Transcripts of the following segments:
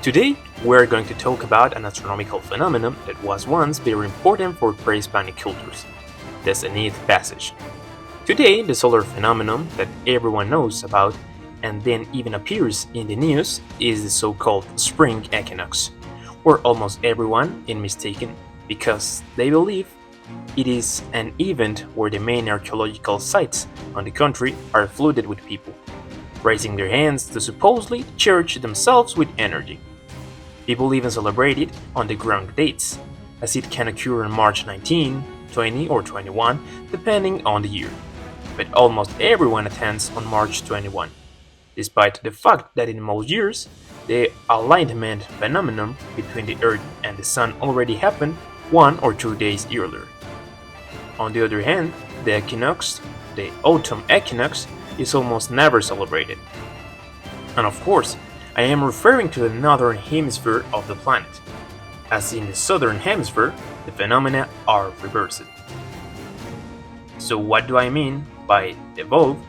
Today, we're going to talk about an astronomical phenomenon that was once very important for pre-Hispanic cultures, the Zenith passage. Today, the solar phenomenon that everyone knows about and then even appears in the news is the so-called spring equinox, where almost everyone is mistaken because they believe it is an event where the main archaeological sites on the country are flooded with people, raising their hands to supposedly charge themselves with energy. People even celebrate it on the wrong dates, as it can occur on March 19, 20, or 21, depending on the year. But almost everyone attends on March 21, despite the fact that in most years, the alignment phenomenon between the Earth and the Sun already happened 1 or 2 days earlier. On the other hand, the equinox, the autumn equinox, is almost never celebrated. And of course, I am referring to the northern hemisphere of the planet, as in the southern hemisphere, the phenomena are reversed. So what do I mean by the above?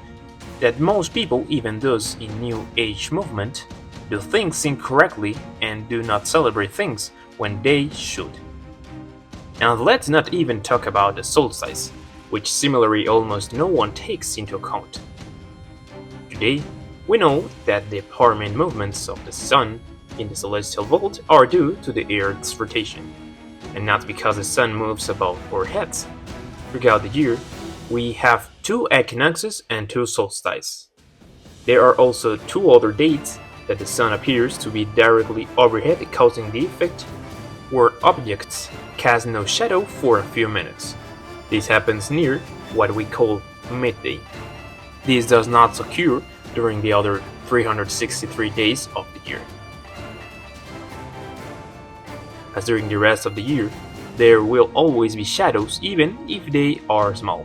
That most people, even those in New Age movement, do things incorrectly and do not celebrate things when they should. And let's not even talk about the solstice, which similarly almost no one takes into account. Today, we know that the permanent movements of the Sun in the celestial vault are due to the Earth's rotation, and not because the Sun moves above our heads. Throughout the year, we have 2 equinoxes and 2 solstices. There are also 2 other dates that the Sun appears to be directly overhead, causing the effect where objects cast no shadow for a few minutes. This happens near what we call midday. This does not occur during the other 363 days of the year. As during the rest of the year, there will always be shadows even if they are small.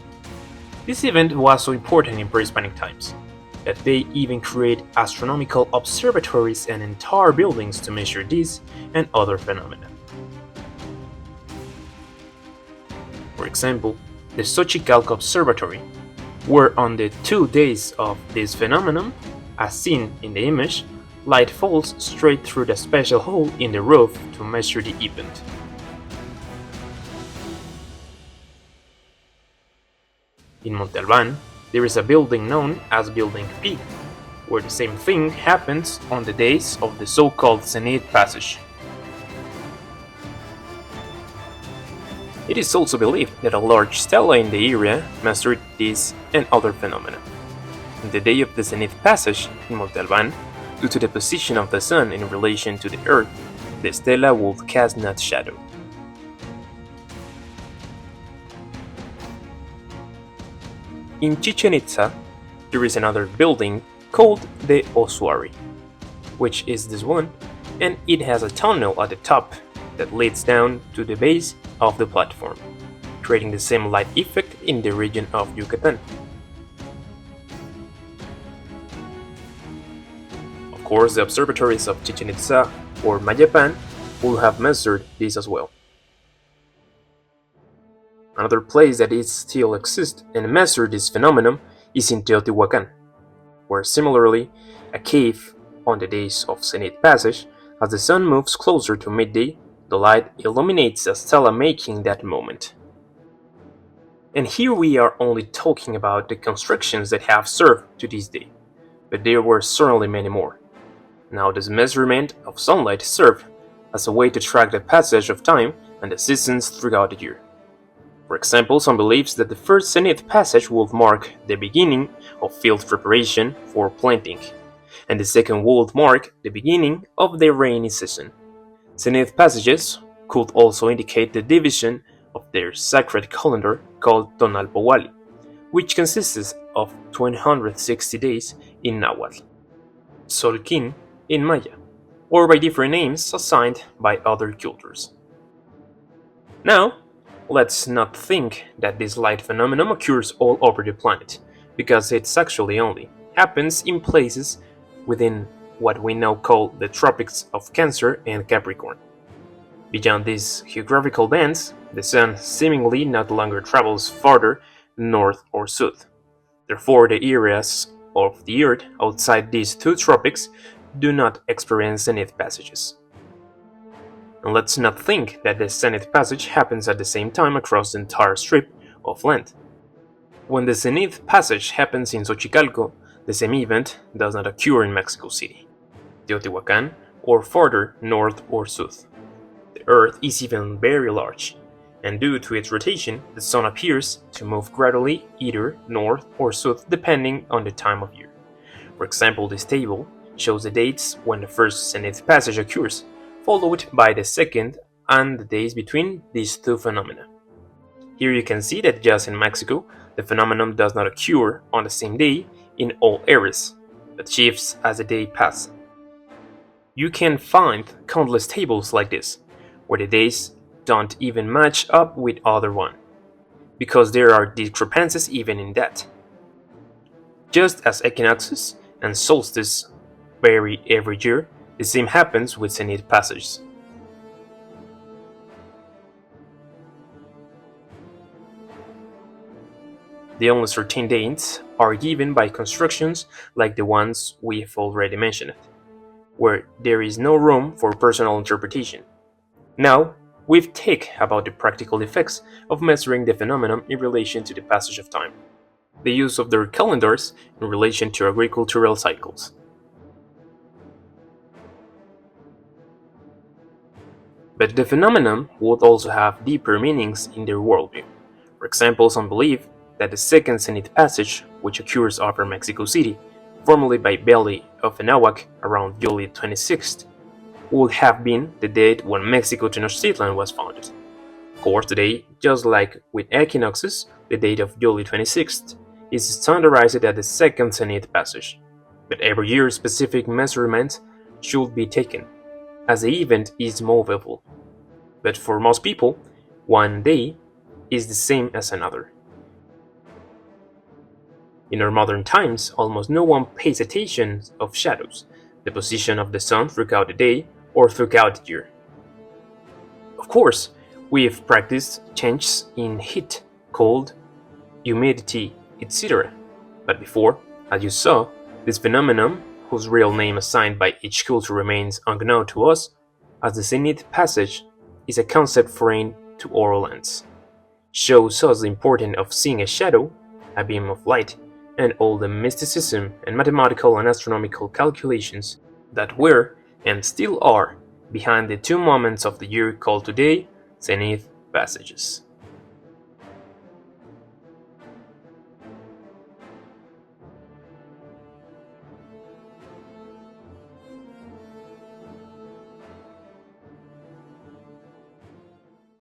This event was so important in pre-Hispanic times that they even create astronomical observatories and entire buildings to measure this and other phenomena. For example, the Xochicalco Observatory, where on the 2 days of this phenomenon, as seen in the image, light falls straight through the special hole in the roof to measure the event. In Monte Albán, there is a building known as Building P, where the same thing happens on the days of the so-called Zenith passage. It is also believed that a large stela in the area measured this and other phenomena. On the day of the Zenith passage in Monte Albán, due to the position of the Sun in relation to the Earth, the stela would cast no shadow. In Chichen Itza, there is another building called the Ossuary, which is this one, and it has a tunnel at the top that leads down to the base of the platform, creating the same light effect in the region of Yucatan. Of course, the observatories of Chichen Itza or Mayapan will have measured this as well. Another place that it still exists and measured this phenomenon is in Teotihuacan, where similarly, a cave on the days of Zenith passage, as the Sun moves closer to midday, the light illuminates a stela making that moment. And here we are only talking about the constructions that have served to this day, but there were certainly many more. Now this measurement of sunlight served as a way to track the passage of time and the seasons throughout the year. For example, some believes that the first Zenith passage would mark the beginning of field preparation for planting, and the second would mark the beginning of the rainy season. Zenith passages could also indicate the division of their sacred calendar called Tonalpowali, which consists of 260 days in Nahuatl, Solquin in Maya, or by different names assigned by other cultures. Now, let's not think that this light phenomenon occurs all over the planet, because it actually only happens in places within what we now call the tropics of Cancer and Capricorn. Beyond these geographical bands, the Sun seemingly no longer travels farther north or south. Therefore, the areas of the Earth outside these 2 tropics do not experience Zenith passages. And let's not think that the zenith passage happens at the same time across the entire strip of land. When the zenith passage happens in Xochicalco, the same event does not occur in Mexico City, Teotihuacan, or farther north or south. The Earth is even very large, and due to its rotation, the Sun appears to move gradually either north or south depending on the time of year. For example, this table shows the dates when the first zenith passage occurs, followed by the second and the days between these two phenomena. Here you can see that just in Mexico, the phenomenon does not occur on the same day in all areas, but shifts as the day passes. You can find countless tables like this, where the days don't even match up with other one, because there are discrepancies even in that. Just as equinoxes and solstices vary every year, the same happens with zenith passages. The only certain dates are given by constructions like the ones we've already mentioned, where there is no room for personal interpretation. Now, we've talked about the practical effects of measuring the phenomenon in relation to the passage of time, the use of their calendars in relation to agricultural cycles. But the phenomenon would also have deeper meanings in their worldview. For example, some believe that the second zenith passage, which occurs over Mexico City, formerly by Belly of Anahuac around July 26th, would have been the date when Mexico Tenochtitlan was founded. Of course, today, just like with equinoxes, the date of July 26th is standardized at the second zenith passage, but every year specific measurements should be taken, as the event is movable. But for most people, one day is the same as another. In our modern times, almost no one pays attention of shadows, the position of the sun throughout the day or throughout the year. Of course, we have practiced changes in heat, cold, humidity, etc. But before, as you saw, this phenomenon, whose real name assigned by each culture remains unknown to us, as the zenith passage, is a concept foreign to our lands. Shows us the importance of seeing a shadow, a beam of light, and all the mysticism and mathematical and astronomical calculations that were and still are behind the two moments of the year called today zenith passages.